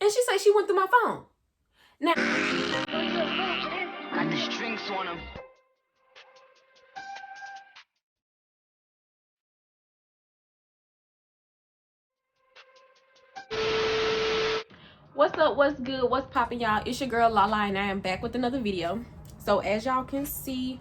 And she said she went through my phone. Now, got the strings on them. what's up, what's good, what's poppin', y'all? It's your girl Lala, and I am back with another video. So as y'all can see,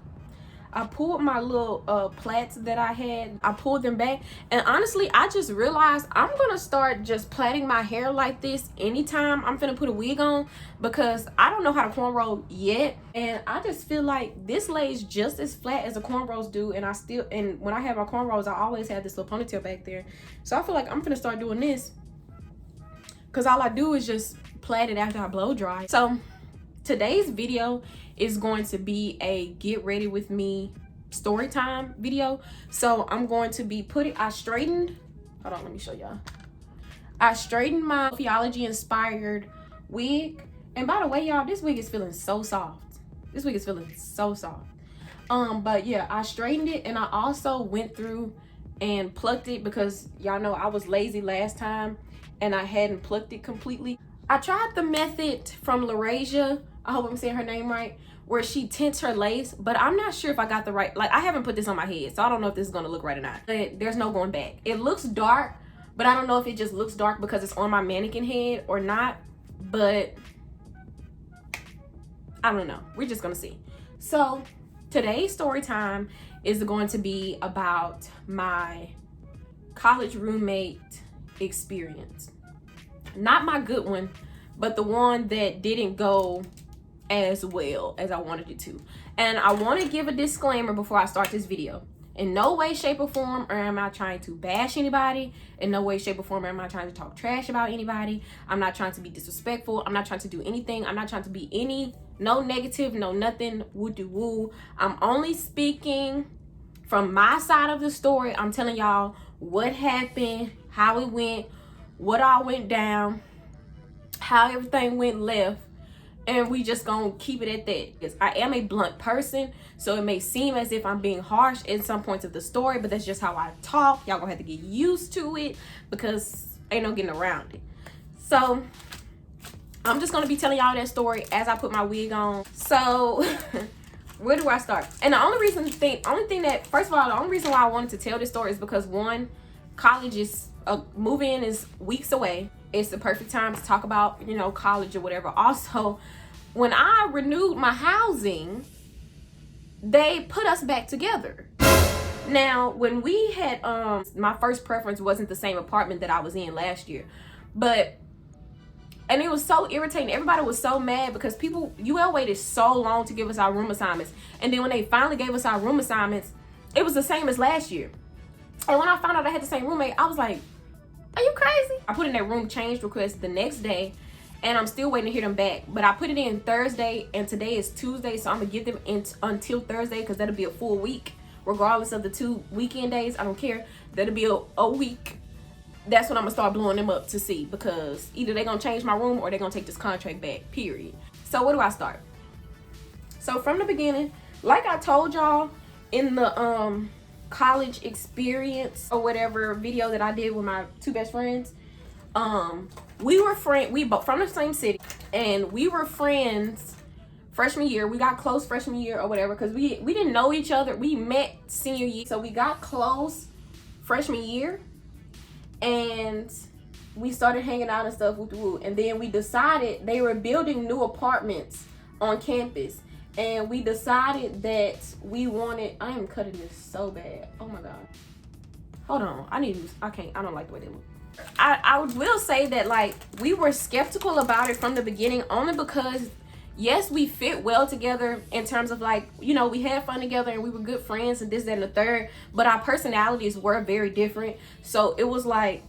I pulled my little plaits that I had. I pulled them back, and honestly, I just realized I'm gonna start just plaiting my hair like this anytime I'm finna put a wig on, because I don't know how to cornrow yet, and I just feel like this lays just as flat as the cornrows do. And when I have my cornrows, I always have this little ponytail back there. So I feel like I'm finna start doing this, because all I do is just plait it after I blow dry. So today's video is going to be a get ready with me story time video. So I'm going to be I straightened my theology inspired wig. And by the way, y'all, this wig is feeling so soft. But yeah, I straightened it, and I also went through and plucked it, because y'all know I was lazy last time and I hadn't plucked it completely. I tried the method from Risha, I hope I'm saying her name right, where she tints her lace, but I'm not sure if I got the right, like, I haven't put this on my head, so I don't know if this is gonna look right or not. But there's no going back. It looks dark, but I don't know if it just looks dark because it's on my mannequin head or not, but I don't know. We're just gonna see. So today's story time is going to be about my college roommate experience. Not my good one, but the one that didn't go as well as I wanted it to. And I want to give a disclaimer before I start this video. In no way, shape, or form am I trying to bash anybody. In no way, shape, or form am I trying to talk trash about anybody. I'm not trying to be disrespectful. I'm not trying to do anything. I'm not trying to be no negative, no nothing, woo-de-woo. I'm only speaking from my side of the story. I'm telling y'all what happened, how it went, what all went down, how everything went left, and we just gonna keep it at that. Because I am a blunt person, so it may seem as if I'm being harsh in some points of the story, but that's just how I talk. Y'all gonna have to get used to it, because ain't no getting around it. So I'm just gonna be telling y'all that story as I put my wig on. So where do I start? And the only reason why I wanted to tell this story is because, one, college is move-in is weeks away. It's the perfect time to talk about, you know, college or whatever. Also, when I renewed my housing, they put us back together. Now, when we had my first preference wasn't the same apartment that I was in last year, and it was so irritating. Everybody was so mad because UL waited so long to give us our room assignments, and then when they finally gave us our room assignments, it was the same as last year. And when I found out I had the same roommate, I was like, are you crazy? I put in that room change request the next day, and I'm still waiting to hear them back. But I put it in Thursday, and today is Tuesday, so I'm gonna give them until Thursday, because that'll be a full week, regardless of the 2 weekend days. I don't care. That'll be a week. That's when I'm gonna start blowing them up to see, because either they're gonna change my room or they're gonna take this contract back, period. So where do I start? So from the beginning, like I told y'all in the college experience or whatever video that I did with my two best friends, we both from the same city, and we were friends freshman year. We got close freshman year or whatever, because we didn't know each other. We met senior year, so we got close freshman year, and we started hanging out and stuff, and then we decided they were building new apartments on campus, and we decided that we wanted, I am cutting this so bad, oh my god, hold on, I don't like the way they look. I will say that, like, we were skeptical about it from the beginning, only because yes, we fit well together in terms of, like, you know, we had fun together and we were good friends and this, that, and the third, but our personalities were very different. So it was like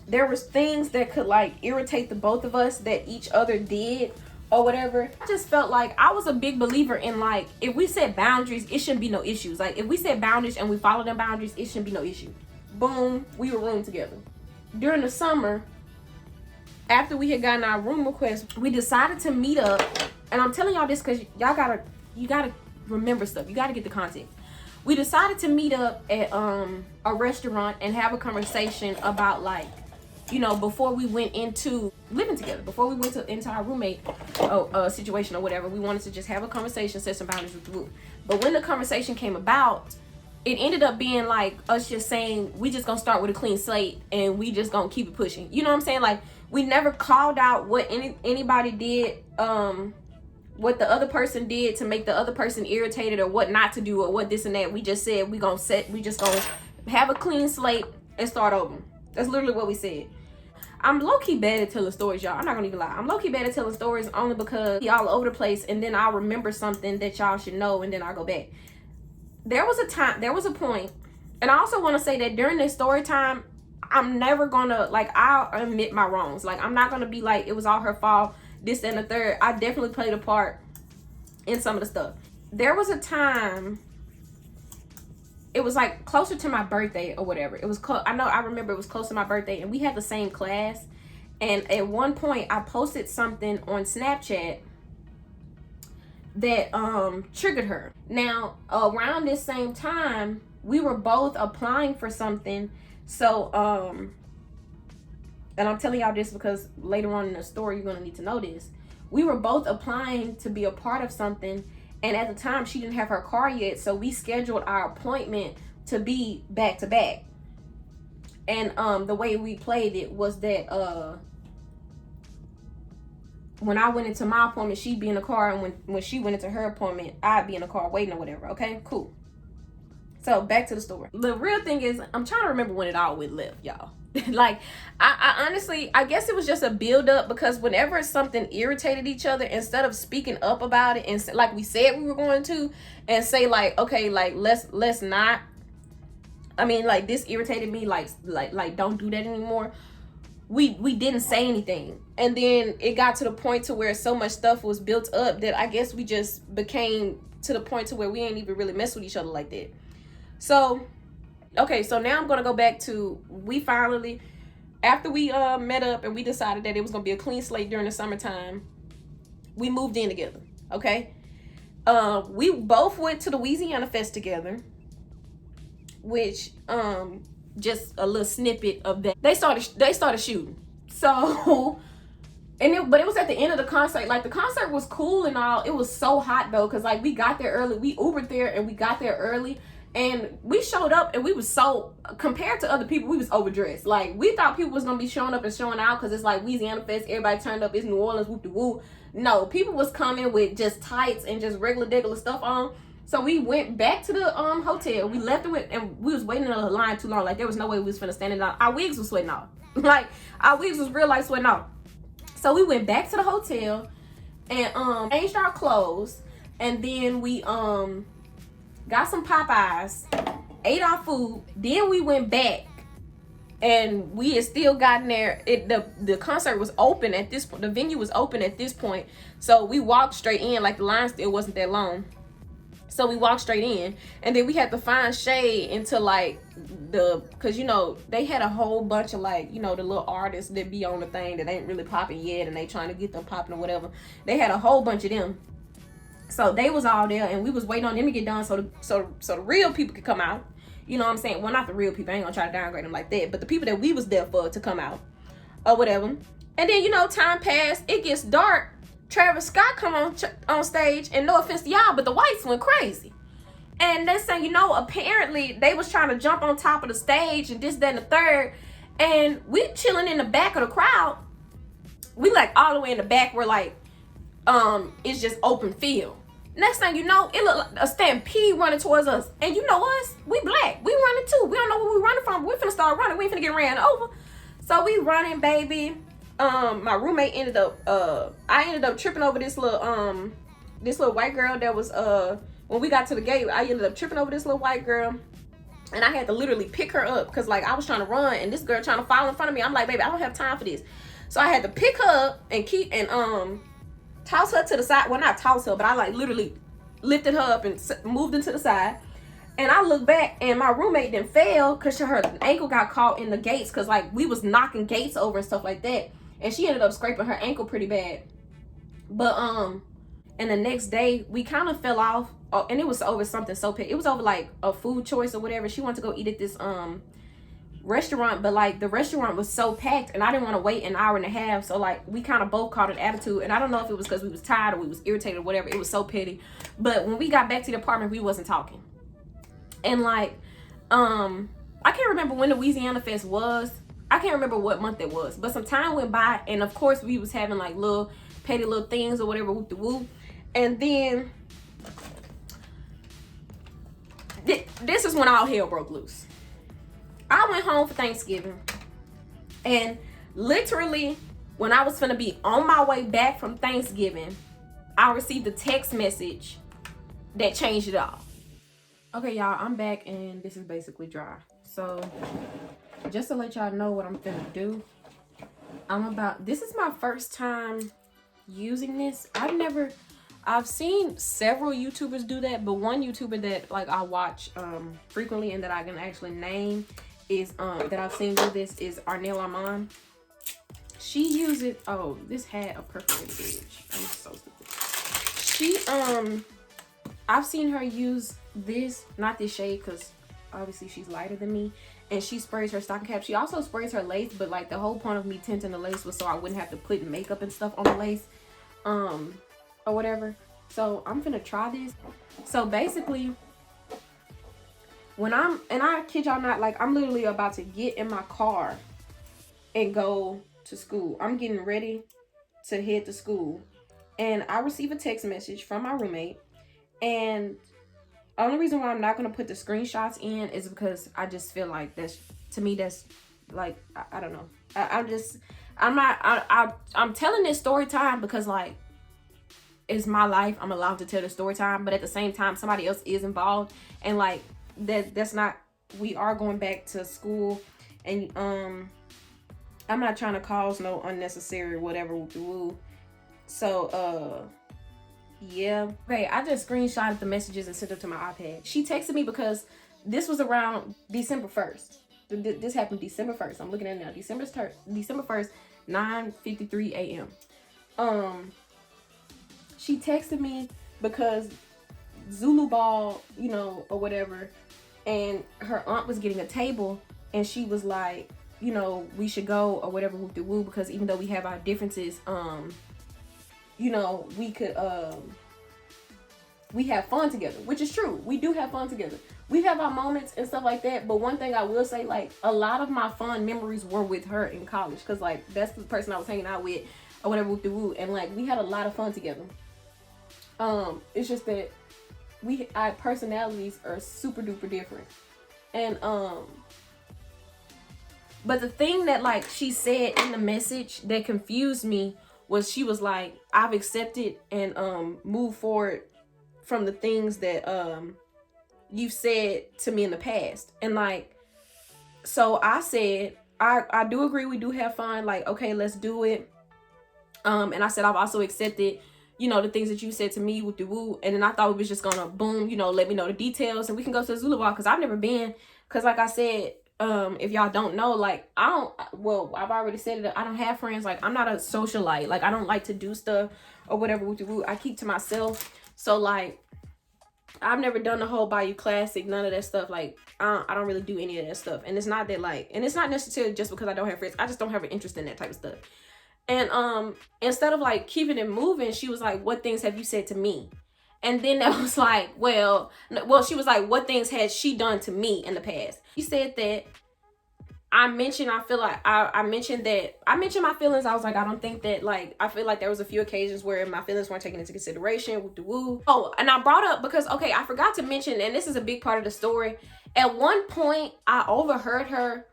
there was things that could, like, irritate the both of us that each other did or whatever. I just felt like I was a big believer in, like, if we set boundaries, it shouldn't be no issues. Like, if we set boundaries and we follow them boundaries, it shouldn't be no issue. Boom, we were room together. During the summer, after we had gotten our room request, we decided to meet up. And I'm telling y'all this because you gotta remember stuff. You gotta get the context. We decided to meet up at a restaurant and have a conversation about, like, you know, before we went into living together, before we went into our roommate situation or whatever. We wanted to just have a conversation, set some boundaries with the group. But when the conversation came about, it ended up being like us just saying, we just gonna start with a clean slate and we just gonna keep it pushing. You know what I'm saying? Like, we never called out what anybody did, what the other person did to make the other person irritated, or what not to do, or what this and that. We just said we just gonna have a clean slate and start over. That's literally what we said. I'm low-key bad at telling stories, y'all. I'm not gonna even lie. I'm low-key bad at telling stories only because y'all over the place, and then I'll remember something that y'all should know, and then I'll go back. There was a point, and I also want to say that during this story time, I'm never gonna, like, I'll admit my wrongs. Like, I'm not gonna be like, it was all her fault, this and the third. I definitely played a part in some of the stuff. There was a time, it was like closer to my birthday or whatever. It was I remember it was close to my birthday, and we had the same class. And at one point I posted something on Snapchat that triggered her. Now, around this same time, we were both applying for something. So and I'm telling y'all this because later on in the story you're gonna need to know this. We were both applying to be a part of something, and at the time she didn't have her car yet, so we scheduled our appointment to be back to back. And the way we played it was that when I went into my appointment, she'd be in the car, and when she went into her appointment, I'd be in the car waiting or whatever. Okay, cool. So back to the story. The real thing is, I'm trying to remember when it all went left, y'all. Like, I honestly, I guess it was just a build up, because whenever something irritated each other, instead of speaking up about it and like we said we were going to, and say like, okay, like let's not, I mean, like, this irritated me, like don't do that anymore. We didn't say anything, and then it got to the point to where so much stuff was built up that I guess we just became to the point to where we ain't even really mess with each other like that. So okay, so now I'm gonna go back to, we finally, after we met up and we decided that it was gonna be a clean slate during the summertime, we moved in together. Okay, we both went to the Louisiana Fest together, which just a little snippet of that. They started shooting. So but it was at the end of the concert. Like, the concert was cool and all. It was so hot though, because like we got there early. We Ubered there and we got there early. And we showed up and we was so, compared to other people, we was overdressed. Like, we thought people was gonna be showing up and showing out because it's like Louisiana Fest, everybody turned up, it's New Orleans, whoop de woo. No, people was coming with just tights and just regular stuff on. So we went back to the hotel. We left it with, and we was waiting in a line too long. Like, there was no way we was finna stand it out. Our wigs was sweating off. Like, our wigs was real life sweating off. So we went back to the hotel and changed our clothes, and then we got some Popeyes, ate our food, then we went back, and we had still gotten there. The concert was open at this point. The venue was open at this point. So we walked straight in, like the line still wasn't that long. So we walked straight in, and then we had to find shade into like because you know, they had a whole bunch of like, you know, the little artists that be on the thing that ain't really popping yet, and they trying to get them popping or whatever. They had a whole bunch of them. So they was all there, and we was waiting on them to get done so the real people could come out. You know what I'm saying? Well, not the real people. I ain't gonna try to downgrade them like that. But the people that we was there for to come out or whatever. And then, you know, time passed. It gets dark. Travis Scott come on stage, and no offense to y'all, but the whites went crazy. And next thing you know, apparently they was trying to jump on top of the stage and this, that, and the third. And we chilling in the back of the crowd. We like all the way in the back where like it's just open field. Next thing you know, it looked like a stampede running towards us. And you know us, we black. We running too. We don't know where we running from. But we finna start running. We ain't finna get ran over. So we running, baby. My roommate I ended up tripping over this little white girl that was, when we got to the gate, I ended up tripping over this little white girl. And I had to literally pick her up because like I was trying to run and this girl trying to follow in front of me. I'm like, baby, I don't have time for this. So I had to pick her up and toss her to the side. Well, not toss her, but I like literally lifted her up and moved into the side. And I looked back, and my roommate then fell because her ankle got caught in the gates, because like we was knocking gates over and stuff like that. And she ended up scraping her ankle pretty bad. But and the next day we kind of fell off, and it was over something so petty. It was over like a food choice or whatever. She wanted to go eat at this restaurant, but like the restaurant was so packed and I didn't want to wait an hour and a half. So like we kind of both caught an attitude, and I don't know if it was because we was tired or we was irritated or whatever. It was so petty. But when we got back to the apartment, we wasn't talking. And like, I can't remember when the Louisiana Fest was. I can't remember what month it was, but some time went by, and of course we was having like little petty little things or whatever, whoop de whoop. And then this is when all hell broke loose. I went home for Thanksgiving, and literally when I was finna be on my way back from Thanksgiving, I received a text message that changed it all. Okay, y'all, I'm back, and this is basically dry. So just to let y'all know what I'm finna do, this is my first time using this. I've seen several YouTubers do that, but one YouTuber that like I watch frequently and that I can actually name is that I've seen do this is Arnell Armand. She uses, oh, this had a perforated edge. I'm so stupid. I've seen her use this, not this shade because obviously she's lighter than me, and she sprays her stocking cap. She also sprays her lace, but like the whole point of me tinting the lace was so I wouldn't have to put makeup and stuff on the lace or whatever. So I'm gonna try this. So basically, when I kid y'all not, like I'm literally about to get in my car and go to school. I'm getting ready to head to school, and I receive a text message from my roommate, and the only reason why I'm not gonna put the screenshots in is because I just feel like that's like I don't know. I'm telling this story time because like it's my life. I'm allowed to tell the story time, but at the same time somebody else is involved, and like that's not, we are going back to school, and I'm not trying to cause no unnecessary whatever woo. So yeah. Okay, I just screenshotted the messages and sent them to my iPad. She texted me because this was around December 1st. This happened December 1st. I'm looking at it now. December 1st, 9:53 a.m. She texted me because Zulu Ball, you know, or whatever, and her aunt was getting a table, and she was like, you know, we should go or whatever, whoop de woo, because even though we have our differences, you know, we could we have fun together, which is true. We do have fun together. We have our moments and stuff like that. But one thing I will say, like, a lot of my fun memories were with her in college, because like that's the person I was hanging out with or whatever, whoop de woo, and like we had a lot of fun together. It's just that our personalities are super duper different. And but the thing that like she said in the message that confused me was, she was like, I've accepted and moved forward from the things that you've said to me in the past. And like, so I said, I do agree, we do have fun, like, okay, let's do it. And I said, I've also accepted, you know, the things that you said to me with the woo. And then I thought we was just gonna boom, you know, let me know the details and we can go to the Zulu Ball, because I've never been, because like I said, if y'all don't know, like I've already said it, I don't have friends. Like I'm not a socialite. Like I don't like to do stuff or whatever with the woo. I keep to myself. So like I've never done the whole Bayou Classic, none of that stuff. Like I don't really do any of that stuff. And it's not that like, and it's not necessarily just because I don't have friends. I just don't have an interest in that type of stuff. And instead of like keeping it moving, she was like, what things have you said to me? And then that was like, well, she was like, what things had she done to me in the past? She said that I mentioned my feelings. I was like, I don't think that, like, I feel like there was a few occasions where my feelings weren't taken into consideration with the woo. Oh, and I brought up, because, okay, I forgot to mention, and this is a big part of the story. At one point, I overheard her.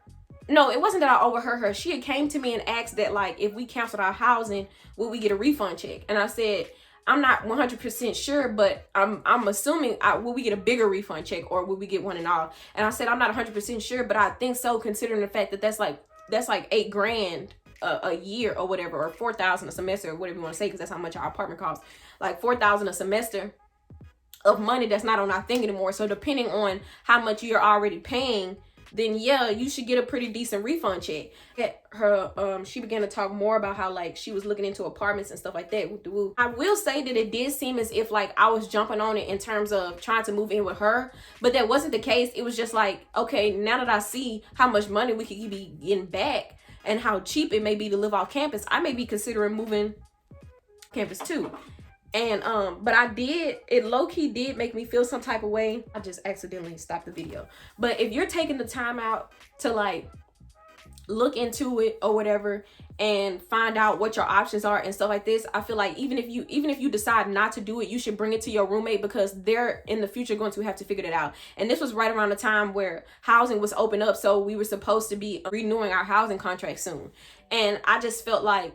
No, it wasn't that I overheard her. She had came to me and asked that, like, if we canceled our housing, would we get a refund check? And I said, I'm not 100% sure, but I'm assuming, will we get a bigger refund check, or will we get one and all? And I said, I'm not 100% sure, but I think so, considering the fact that that's like $8,000 a year or whatever, or $4,000 a semester, or whatever you want to say, because that's how much our apartment costs. Like $4,000 a semester of money that's not on our thing anymore. So depending on how much you're already paying, then yeah, you should get a pretty decent refund check. Her she began to talk more about how like she was looking into apartments and stuff like that. I will say that it did seem as if like I was jumping on it in terms of trying to move in with her, but that wasn't the case. It was just like, okay, now that I see how much money we could be getting back and how cheap it may be to live off campus, I may be considering moving campus too. And but it low-key did make me feel some type of way. I just accidentally stopped the video. But if you're taking the time out to like look into it or whatever and find out what your options are and stuff like this, I feel like even if you decide not to do it, you should bring it to your roommate, because they're in the future going to have to figure it out. And this was right around the time where housing was open up, so we were supposed to be renewing our housing contract soon. And I just felt like,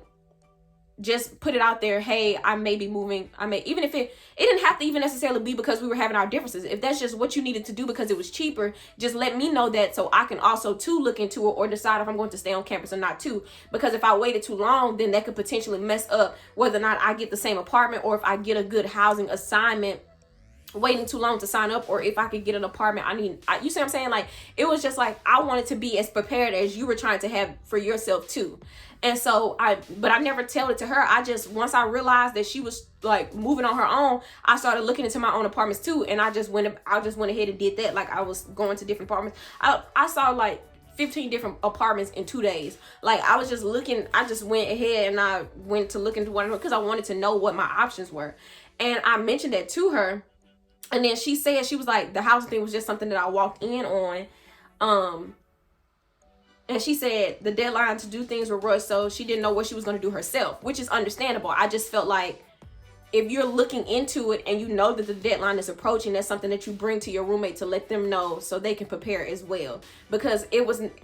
just put it out there, hey, I may be moving. Even if it didn't have to even necessarily be because we were having our differences. If that's just what you needed to do because it was cheaper, just let me know that, so I can also too look into it or decide if I'm going to stay on campus or not too. Because if I waited too long, then that could potentially mess up whether or not I get the same apartment, or if I get a good housing assignment waiting too long to sign up, or if I could get an apartment. You see what I'm saying? Like, it was just like, I wanted to be as prepared as you were trying to have for yourself too. And so but I never tell it to her. Once I realized that she was like moving on her own, I started looking into my own apartments too. And I just went ahead and did that. Like, I was going to different apartments. I saw like 15 different apartments in 2 days. Like, I was just looking, I just went ahead and I went to look into one because I wanted to know what my options were. And I mentioned that to her. And then she said, she was like, the housing thing was just something that I walked in on. And she said the deadline to do things were rushed, so she didn't know what she was going to do herself, which is understandable. I just felt like if you're looking into it and you know that the deadline is approaching, that's something that you bring to your roommate to let them know so they can prepare as well. Because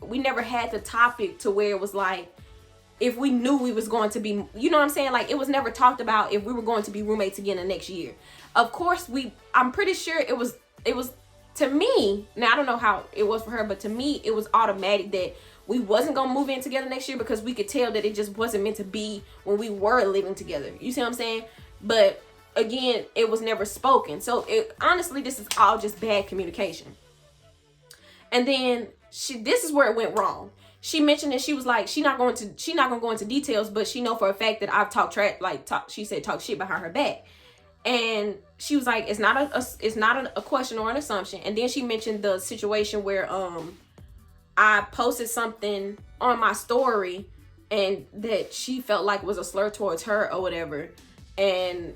we never had the topic to where it was like, if we knew we was going to be, you know what I'm saying? Like, it was never talked about if we were going to be roommates again the next year. Of course, I'm pretty sure it was to me, now I don't know how it was for her, but to me, it was automatic that we wasn't going to move in together next year, because we could tell that it just wasn't meant to be when we were living together. You see what I'm saying? But again, it was never spoken. So honestly, this is all just bad communication. And then this is where it went wrong. She mentioned that she was like, she's not going to go into details, but she know for a fact that I've talked she said talk shit behind her back. And she was like, it's not a question or an assumption. And then she mentioned the situation where I posted something on my story and that she felt like was a slur towards her or whatever. And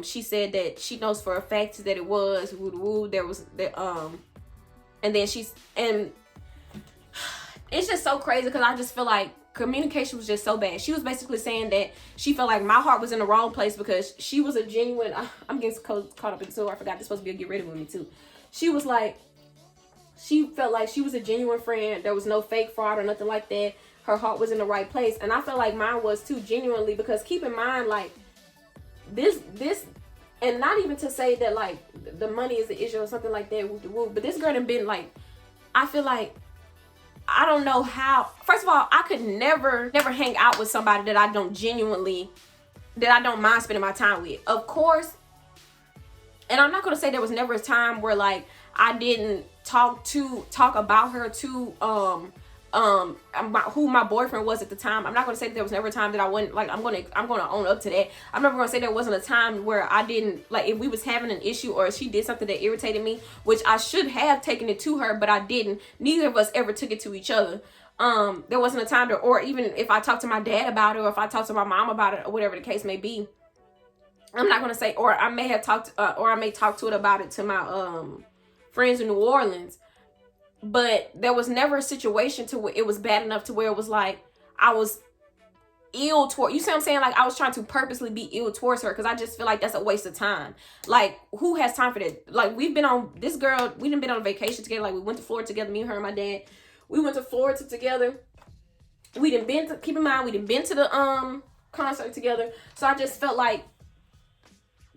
she said that she knows for a fact that it was there was that and then and it's just so crazy because I just feel like communication was just so bad. She was basically saying that she felt like my heart was in the wrong place because she was a genuine, I'm getting caught up in so I forgot this supposed to be a get rid of with me too. She was like, she felt like she was a genuine friend. There was no fake fraud or nothing like that. Her heart was in the right place. And I felt like mine was too, genuinely, because keep in mind, like, this, and not even to say that, like, the money is the issue or something like that, but this girl done been, like, I feel like, I don't know how, first of all, I could never hang out with somebody that I don't mind spending my time with. Of course, and I'm not going to say there was never a time where, like, I didn't talk about her to about who my boyfriend was at the time. I'm not going to say that there was never a time that I wouldn't, like, I'm going to own up to that. I'm never going to say there wasn't a time where I didn't, like, if we was having an issue or she did something that irritated me, which I should have taken it to her, but I didn't. Neither of us ever took it to each other. There wasn't a time to, or even if I talked to my dad about it, or if I talked to my mom about it, or whatever the case may be, I'm not going to say, or I may have talked, or I may talk to it about it to my, friends in New Orleans. But there was never a situation to where it was bad enough to where it was like I was ill toward, you see what I'm saying? Like, I was trying to purposely be ill towards her, because I just feel like that's a waste of time. Like, who has time for that? Like, we done been on vacation together. Like, we went to Florida together, me, her, and my dad. We went to Florida together. Keep in mind, we done been to the concert together. So I just felt like,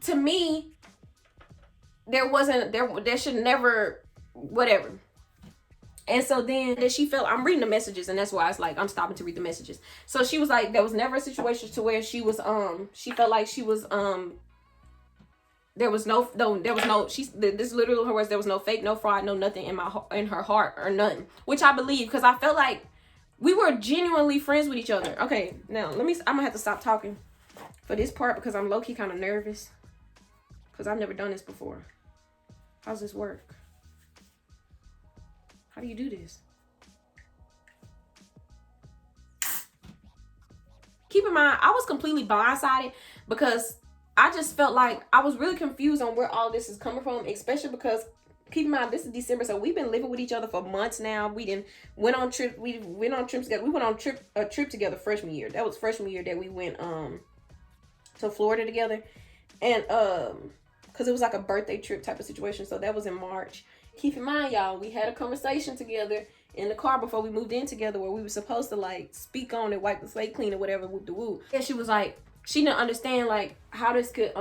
to me, there should never, whatever. And so then she felt, I'm reading the messages, and that's why it's like I'm stopping to read the messages. So she was like, there was never a situation to where she was she felt like she was there was no, she's, this literally her words, there was no fake, no fraud, no nothing in her heart or nothing, which I believe, because I felt like we were genuinely friends with each other. Okay, now I'm gonna have to stop talking for this part because I'm low-key kind of nervous because I've never done this before. How's this work? How do you do this? Keep in mind, I was completely blindsided because I just felt like I was really confused on where all this is coming from, especially because, keep in mind, this is December, so we've been living with each other for months now. We went on trips together. We went on a trip together freshman year. That was freshman year that we went to Florida together, and because it was like a birthday trip type of situation. So that was in March. Keep in mind, y'all, we had a conversation together in the car before we moved in together where we were supposed to like speak on it, wipe the slate clean or whatever, whoop de woo. And she was like, she didn't understand like how this could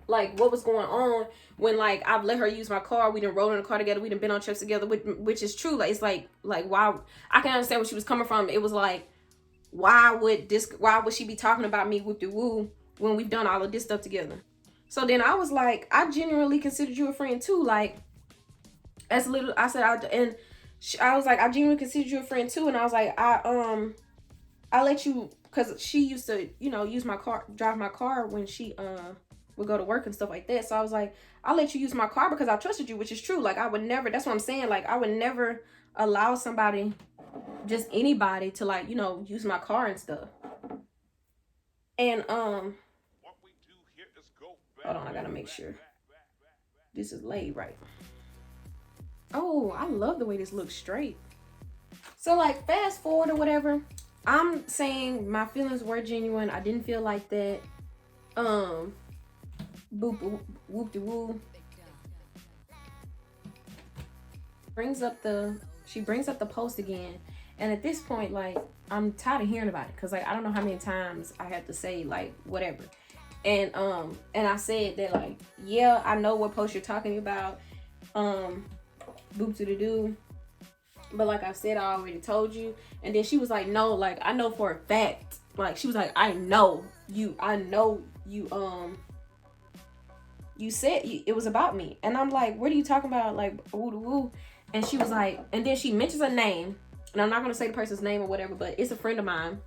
like what was going on when like I've let her use my car. We done rode in the car together. We done been on trips together, which is true. Like it's like why I can understand where she was coming from. It was like, why would she be talking about me whoop de woo when we've done all of this stuff together? So then I was like, I genuinely considered you a friend too. Like, as little, I said, I was like, I genuinely considered you a friend too. And I was like, I let you, cause she used to, use my car, drive my car when she, would go to work and stuff like that. So I was like, I'll let you use my car because I trusted you, which is true. Like I would never, that's what I'm saying. Like I would never allow somebody, just anybody to like, use my car and stuff. And, hold on, I gotta make sure this is laid right. Oh, I love the way this looks straight. So like fast forward or whatever, I'm saying my feelings were genuine. I didn't feel like that. Boop whoop de woo. She brings up the post again. And at this point, like, I'm tired of hearing about it. Cause like I don't know how many times I had to say like whatever. And I said that like, yeah, I know what post you're talking about. Boop to the do. But like I said, I already told you. And then she was like, no, like I know for a fact. Like she was like, I know you said it was about me. And I'm like, what are you talking about? Like woo to woo. And she was like, and then she mentions a name. And I'm not gonna say the person's name or whatever, but it's a friend of mine.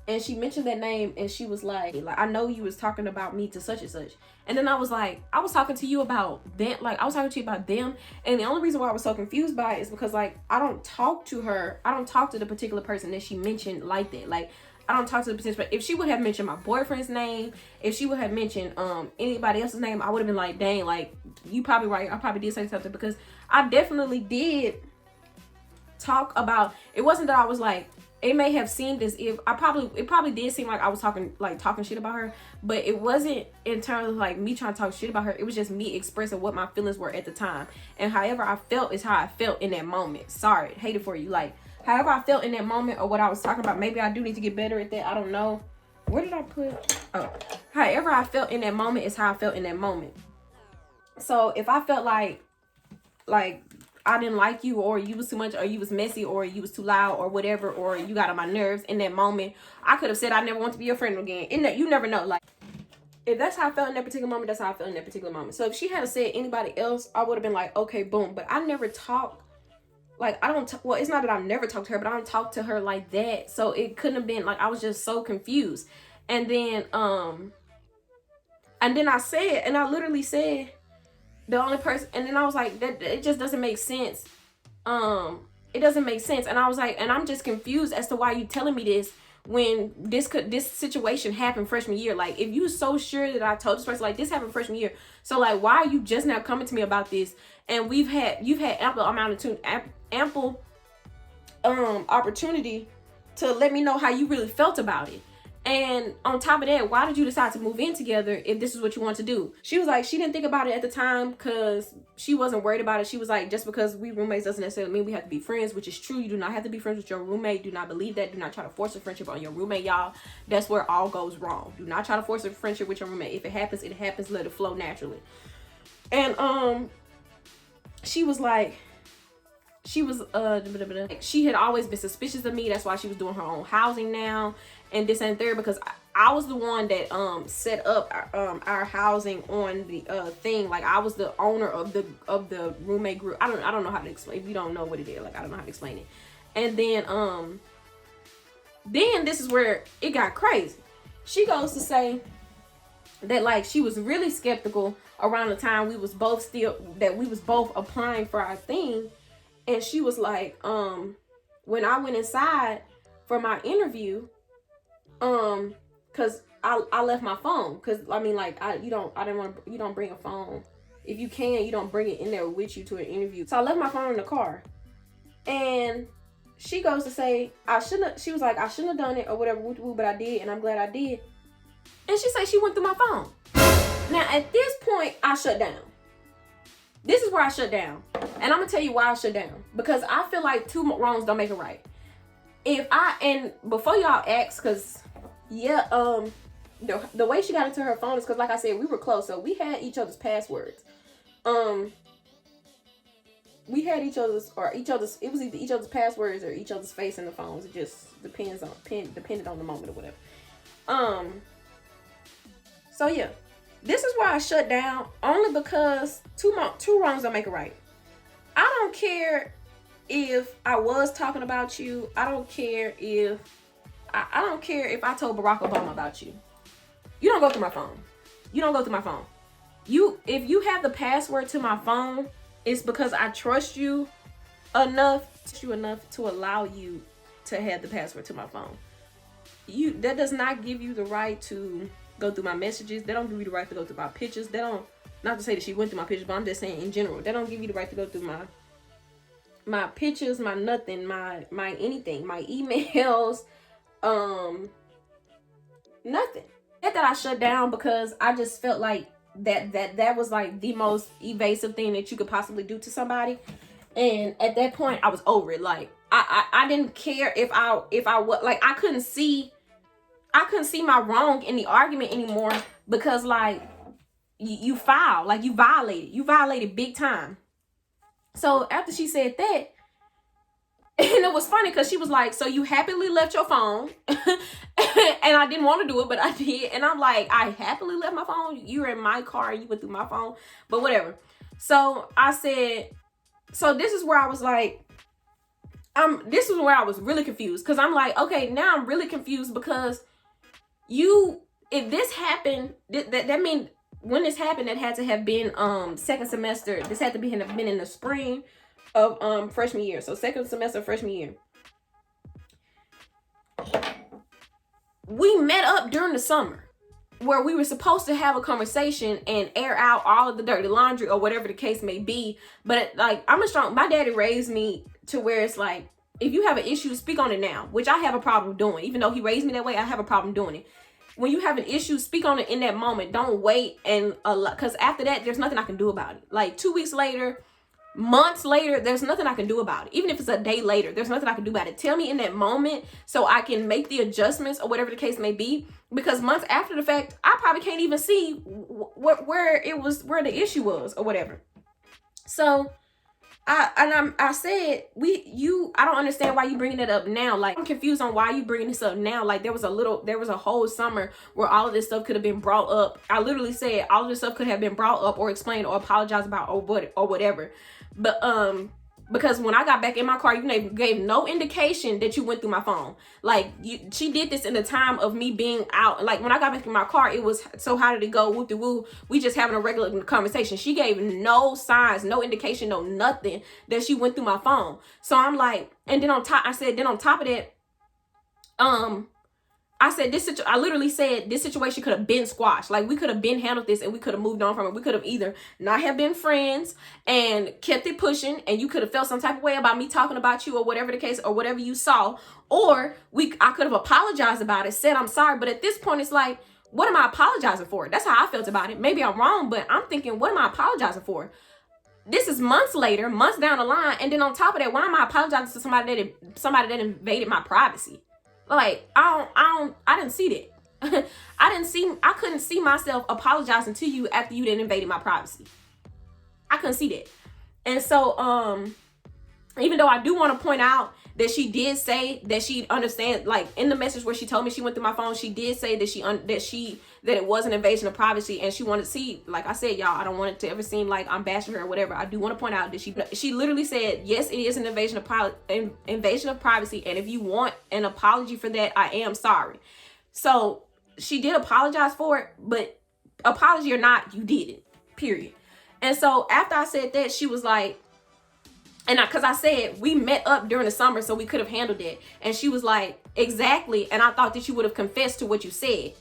And she mentioned that name and she was like, I know you was talking about me to such and such. And then I was like, I was talking to you about them. Like, I was talking to you about them. And the only reason why I was so confused by it is because, like, I don't talk to her. I don't talk to the particular person that she mentioned like that. Like, I don't talk to the particular. If she would have mentioned my boyfriend's name, if she would have mentioned anybody else's name, I would have been like, dang, like, you probably right. I probably did say something because I definitely did talk about, it wasn't that I was like, it may have seemed as if it probably did seem like I was talking shit about her, but it wasn't in terms of like me trying to talk shit about her. It was just me expressing what my feelings were at the time. And however I felt is how I felt in that moment. Sorry, hate it for you. Like, however I felt in that moment or what I was talking about, maybe I do need to get better at that. I don't know. Where did I put? Oh, however I felt in that moment is how I felt in that moment. So if I felt like I didn't like you, or you was too much, or you was messy, or you was too loud, or whatever, or you got on my nerves in that moment, I could have said I never want to be your friend again. In that, you never know. Like, if that's how I felt in that particular moment, that's how I felt in that particular moment. So if she had said anybody else, I would have been like, okay, boom. But I never talk. Like, I don't. Well, it's not that I never talked to her, but I don't talk to her like that. So it couldn't have been like I was just so confused. And then I said, and I literally said, the only person, and then I was like, that it just doesn't make sense. It doesn't make sense. And I was like, and I'm just confused as to why you telling me this when this situation happened freshman year. Like, if you so sure that I told this person, like, this happened freshman year, so like, why are you just now coming to me about this? And you've had ample opportunity to let me know how you really felt about it. And on top of that, why did you decide to move in together if this is what you want to do? She was like, she didn't think about it at the time because she wasn't worried about it. She was like, just because we roommates doesn't necessarily mean we have to be friends, which is true. You do not have to be friends with your roommate. Do not believe that. Do not try to force a friendship on your roommate, y'all. That's where all goes wrong. Do not try to force a friendship with your roommate. If it happens, it happens. Let it flow naturally. And she was like, she had always been suspicious of me. That's why she was doing her own housing now. and this and third, because I was the one that set up our housing on the thing. Like, I was the owner of the roommate group. I don't know how to explain. If you don't know what it is, like, I don't know how to explain it. And then this is where it got crazy. She goes to say that, like, she was really skeptical around the time we was both applying for our thing. And she was like, when I went inside for my interview, cause I left my phone, cause I mean, like, you don't bring a phone. If you can, you don't bring it in there with you to an interview. So I left my phone in the car, and she goes to say, she was like, I shouldn't have done it or whatever, but I did, and I'm glad I did. And she said she went through my phone. Now, at this point, I shut down. This is where I shut down. And I'm going to tell you why I shut down. Because I feel like two wrongs don't make it right. And before y'all ask, because, yeah, the way she got into her phone is because, like I said, we were close. So we had each other's passwords. We had each other's, it was either each other's passwords or each other's face in the phones. It just depended on the moment or whatever. So yeah, this is why I shut down, only because two wrongs don't make it right. I don't care if I was talking about you. I don't care if I told Barack Obama about you. You don't go through my phone. You don't go through my phone. If you have the password to my phone, it's because I trust you enough to allow you to have the password to my phone. That does not give you the right to go through my messages. They don't give you the right to go through my pictures. They don't, not to say that she went through my pictures, but I'm just saying in general, they don't give you the right to go through my pictures, my nothing, my anything, my emails, nothing. That I shut down because I just felt like that was like the most evasive thing that you could possibly do to somebody. And at that point I was over it. Like I didn't care if I was like, I couldn't see my wrong in the argument anymore, because like you foul, like you violated big time. So after she said that, and it was funny because she was like, so you happily left your phone? And I didn't want to do it, but I did. And I'm like, I happily left my phone? You were in my car and you went through my phone, but whatever. So I said, so this is where I was like, this is where I was really confused, because I'm like, okay, now I'm really confused, because if this happened, that means when this happened, it had to have been second semester. This had to have been in the spring of freshman year. So second semester freshman year. We met up during the summer where we were supposed to have a conversation and air out all of the dirty laundry or whatever the case may be. But like, my daddy raised me to where it's like, if you have an issue, speak on it now, which I have a problem doing. Even though he raised me that way, I have a problem doing it. When you have an issue, speak on it in that moment. Don't wait, and because after that, there's nothing I can do about it. Like 2 weeks later, months later, there's nothing I can do about it. Even if it's a day later, there's nothing I can do about it. Tell me in that moment so I can make the adjustments or whatever the case may be. Because months after the fact, I probably can't even see where the issue was or whatever. So I said, I don't understand why you bringing it up now. Like, I'm confused on why you bringing this up now. Like, there was a whole summer where all of this stuff could have been brought up. I literally said all of this stuff could have been brought up or explained or apologized about or whatever. But because when I got back in my car, you gave no indication that you went through my phone. Like, she did this in the time of me being out. Like, when I got back in my car, it was, so how did it go? Whoop de woo. We just having a regular conversation. She gave no signs, no indication, no nothing that she went through my phone. So I'm like, and then on top of that, I literally said this situation could have been squashed. Like, we could have been handled this and we could have moved on from it. We could have either not have been friends and kept it pushing, and you could have felt some type of way about me talking about you or whatever the case, or whatever you saw, or I could have apologized about it, said I'm sorry. But at this point, it's like, what am I apologizing for? That's how I felt about it. Maybe I'm wrong, but I'm thinking, what am I apologizing for? This is months later, months down the line, and then on top of that, why am I apologizing to somebody that invaded my privacy? Like, I didn't see that. I couldn't see myself apologizing to you after you didn't invade my privacy. I couldn't see that. And so, even though I do want to point out that she did say that she understand, like in the message where she told me she went through my phone, she did say that that it was an invasion of privacy, and she wanted to see, like I said, y'all, I don't want it to ever seem like I'm bashing her or whatever. I do want to point out that she literally said, yes, it is an invasion of privacy, and if you want an apology for that, I am sorry. So she did apologize for it, but apology or not, you did it, period. And so after I said that, she was like, because I said we met up during the summer so we could have handled it. And she was like, exactly. And I thought that you would have confessed to what you said.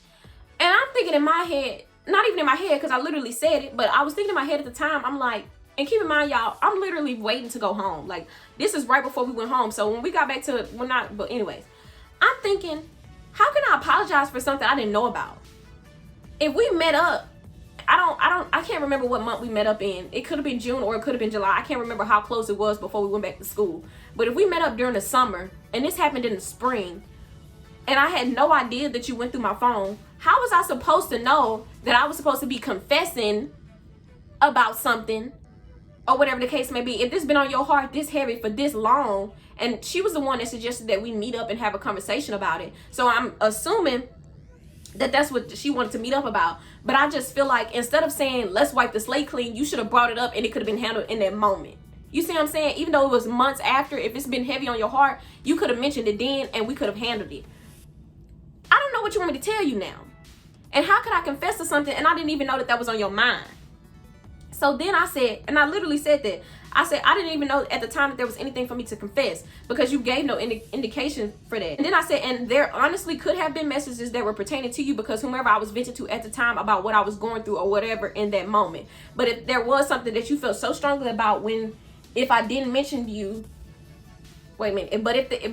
And I'm thinking in my head, not even in my head, because I literally said it, but I was thinking in my head at the time, I'm like, and keep in mind, y'all, I'm literally waiting to go home. Like, this is right before we went home. So when we got back to, but anyways, I'm thinking, how can I apologize for something I didn't know about? If we met up, I can't remember what month we met up in. It could have been June or it could have been July. I can't remember how close it was before we went back to school. But if we met up during the summer and this happened in the spring and I had no idea that you went through my phone, how was I supposed to know that I was supposed to be confessing about something or whatever the case may be? If this been on your heart this heavy for this long, and she was the one that suggested that we meet up and have a conversation about it. So I'm assuming that that's what she wanted to meet up about. But I just feel like instead of saying, let's wipe the slate clean, you should have brought it up and it could have been handled in that moment. You see what I'm saying? Even though it was months after, if it's been heavy on your heart, you could have mentioned it then and we could have handled it. I don't know what you want me to tell you now. And how could I confess to something and I didn't even know that was on your mind? So then I said, and I literally said that, I said, I didn't even know at the time that there was anything for me to confess because you gave no indication for that. And then I said, and there honestly could have been messages that were pertaining to you because whomever I was venting to at the time about what I was going through or whatever in that moment. But if there was something that you felt so strongly about if I didn't mention you, wait a minute,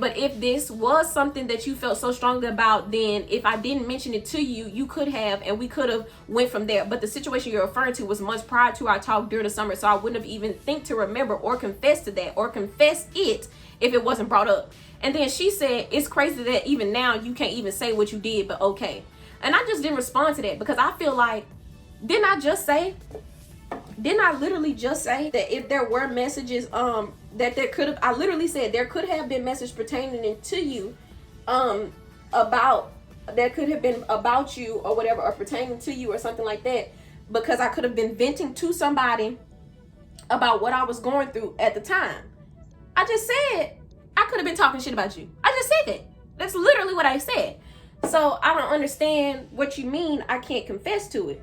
but if this was something that you felt so strongly about, then if I didn't mention it to you, you could have, and we could have went from there. But the situation you're referring to was months prior to our talk during the summer, so I wouldn't have even think to remember or confess to that or confess it if it wasn't brought up. And then she said, it's crazy that even now you can't even say what you did, but okay. And I just didn't respond to that because I feel like, didn't I literally just say that if there were messages, that there could have, I literally said there could have been message pertaining to you, that could have been about you or whatever, or pertaining to you or something like that, because I could have been venting to somebody about what I was going through at the time. I just said I could have been talking shit about you. I just said that. That's literally what I said. So I don't understand what you mean I can't confess to it.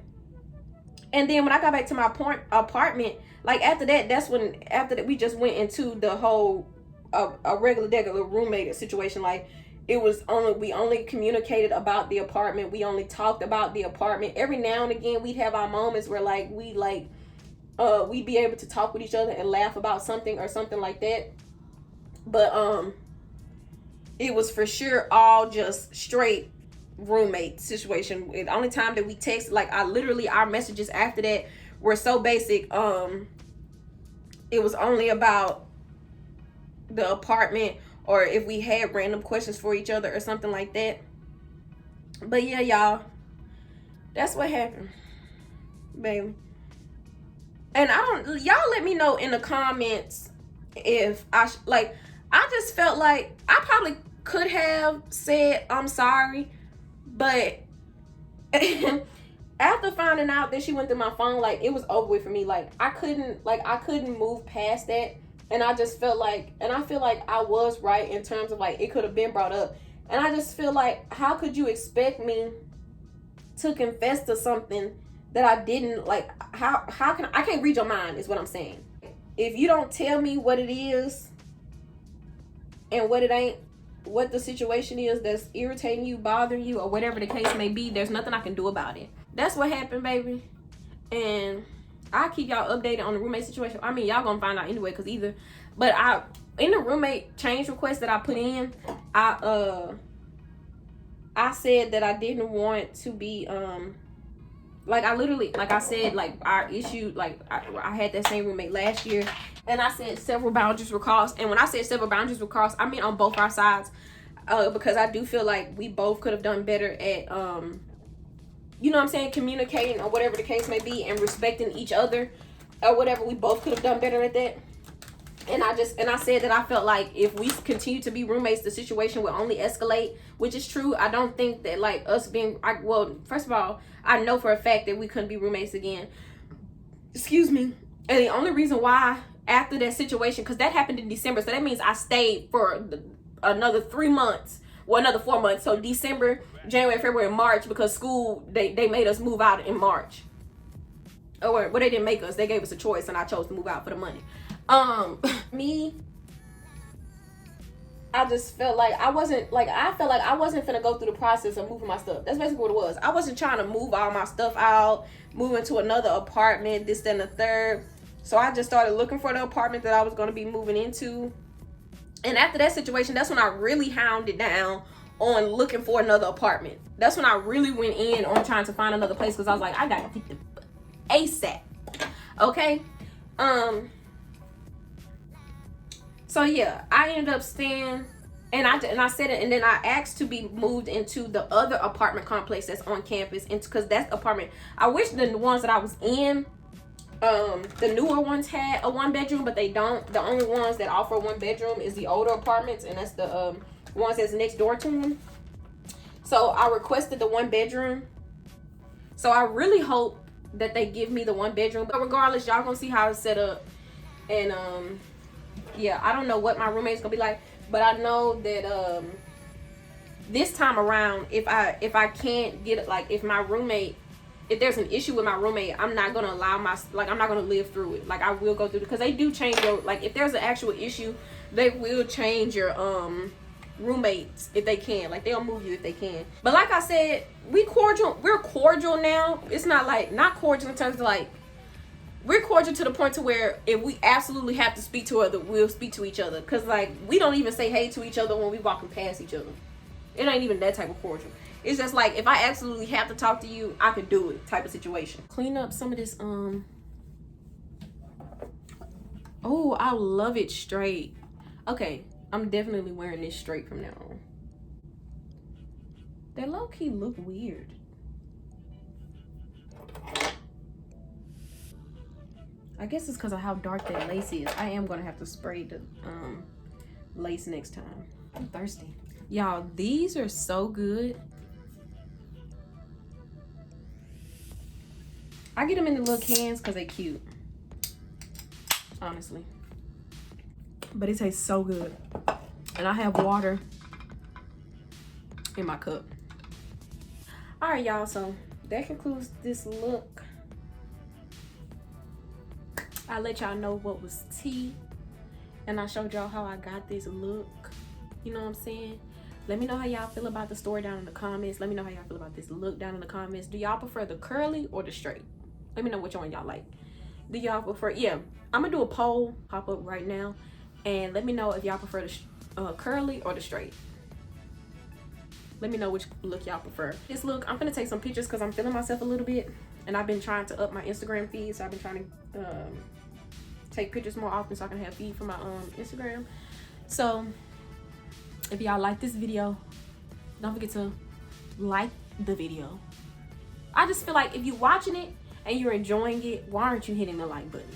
And then when I got back to my apartment, like after that, we just went into the whole a regular roommate situation. Like we only communicated about the apartment. We only talked about the apartment. Every now and again, we'd have our moments where we'd be able to talk with each other and laugh about something or something like that. But it was for sure all just straight roommate situation. The only time that we text, our messages after that were so basic. It was only about the apartment or if we had random questions for each other or something like that. But yeah, y'all, that's what happened, baby. And y'all let me know in the comments if I just felt like I probably could have said I'm sorry, but after finding out that she went through my phone, it was over with for me. I couldn't move past that. And I just felt I feel like I was right in terms of it could have been brought up. And I just feel like, how could you expect me to confess to something that I didn't, how can I can't read your mind is what I'm saying. If you don't tell me what it is and what it ain't, what the situation is that's irritating you, bothering you, or whatever the case may be, there's nothing I can do about it. That's what happened, baby. And I'll keep y'all updated on the roommate situation. I mean, y'all gonna find out anyway, but in the roommate change request that I put in, I said that I didn't want to be I said our issue, I had that same roommate last year, and I said several boundaries were crossed. And when I said several boundaries were crossed, I mean on both our sides, because I do feel like we both could have done better at you know what I'm saying, communicating or whatever the case may be, and respecting each other or whatever. We both could have done better at that. And I said that I felt like if we continue to be roommates, the situation will only escalate, which is true. I don't think that like us being, well, first of all, I know for a fact that we couldn't be roommates again. Excuse me. And the only reason why after that situation, because that happened in December, so that means I stayed for another 3 months, well, another 4 months. So December, January, February, March, because school, they made us move out in March. Or, well, they didn't make us, they gave us a choice, and I chose to move out for the money. Me, I just felt like I wasn't finna go through the process of moving my stuff. That's basically what it was. I wasn't trying to move all my stuff out, move into another apartment, this, that, and the third. So I just started looking for the apartment that I was going to be moving into. And after that situation, that's when I really hounded down on looking for another apartment. That's when I really went in on trying to find another place, because I was like, I gotta get the ASAP. Okay. So yeah, I ended up staying, and I said it, and then I asked to be moved into the other apartment complex that's on campus, and because that apartment, I wish the ones that I was in, the newer ones had a 1-bedroom, but they don't. The only ones that offer 1 bedroom is the older apartments, and that's the ones that's next door to them. So I requested the 1 bedroom. So I really hope that they give me the 1 bedroom. But regardless, y'all gonna see how it's set up, and yeah, I don't know what my roommate's gonna be like, but I know that this time around, if I can't get, like, if there's an issue with my roommate, I'm not gonna allow I'm not gonna live through it. Like, I will go through it, because they do change your, like, if there's an actual issue, they will change your roommates if they can. Like, they'll move you if they can. But like I said, we're cordial now. It's not like, not cordial in terms of like, we're cordial to the point to where if we absolutely have to speak to other, we'll speak to each other. Because, like, we don't even say hey to each other when we walking past each other. It ain't even that type of cordial. It's just like, if I absolutely have to talk to you, I could do it type of situation. Clean up some of this, oh, I love it straight. Okay, I'm definitely wearing this straight from now on. They low-key look weird. I guess it's because of how dark that lace is. I am gonna have to spray the lace next time. I'm thirsty. Y'all, these are so good. I get them in the little cans because they cute. Honestly. But it tastes so good. And I have water in my cup. Alright, y'all, so that concludes this look. I let y'all know what was tea, and I showed y'all how I got this look. You know what I'm saying? Let me know how y'all feel about the story down in the comments. Let me know how y'all feel about this look down in the comments. Do y'all prefer the curly or the straight? Let me know which one y'all like. Do y'all prefer, yeah, I'm gonna do a poll pop up right now, and let me know if y'all prefer the curly or the straight. Let me know which look y'all prefer. This look, I'm gonna take some pictures because I'm feeling myself a little bit, and I've been trying to up my Instagram feed, so I've been trying to take pictures more often so I can have feed for my Instagram. So if y'all like this video, don't forget to like the video. I just feel like if you're watching it and you're enjoying it, why aren't you hitting the like button?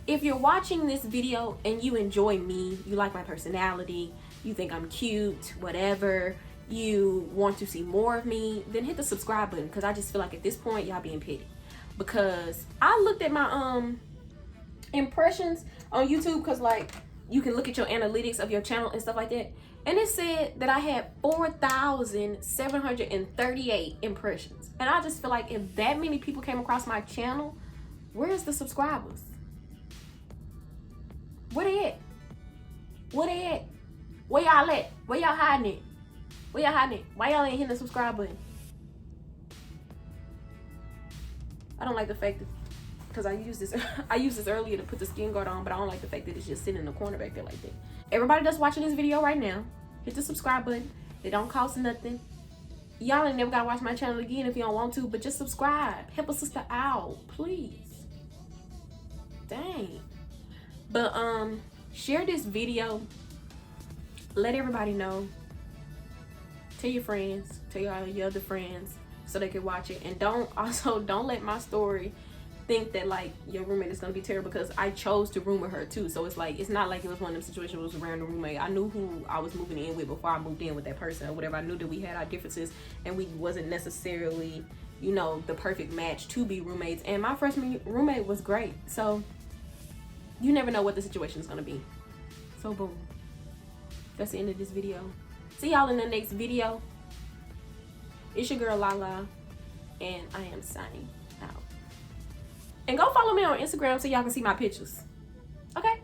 If you're watching this video and you enjoy me, you like my personality, you think I'm cute, whatever, you want to see more of me, then hit the subscribe button, because I just feel like at this point y'all being petty. Because I looked at my impressions on YouTube, because like you can look at your analytics of your channel and stuff like that, and it said that I had 4,738 impressions. And I just feel like if that many people came across my channel, where's the subscribers? Where they at? Where they at? Where y'all at? Where y'all hiding it? Where y'all hiding it? Why y'all ain't hitting the subscribe button? I don't like the fact that, because I used this earlier to put the skin guard on, but I don't like the fact that it's just sitting in the corner back there like that. Everybody that's watching this video right now, hit the subscribe button. It don't cost nothing. Y'all ain't never gotta watch my channel again if you don't want to, but just subscribe. Help a sister out, please. Dang. But share this video. Let everybody know. Tell your friends. Tell all your other friends so they can watch it. And don't let my story think that like your roommate is gonna be terrible, because I chose to room with her too. So it's like, it's not like it was one of them situations where it was a random roommate. I knew who I was moving in with before I moved in with that person or whatever. I knew that we had our differences and we wasn't necessarily, you know, the perfect match to be roommates. And my freshman roommate was great. So you never know what the situation is gonna be. So boom, that's the end of this video. See y'all in the next video. It's your girl Lala, and I am signing out. And go follow me on Instagram so y'all can see my pictures. Okay?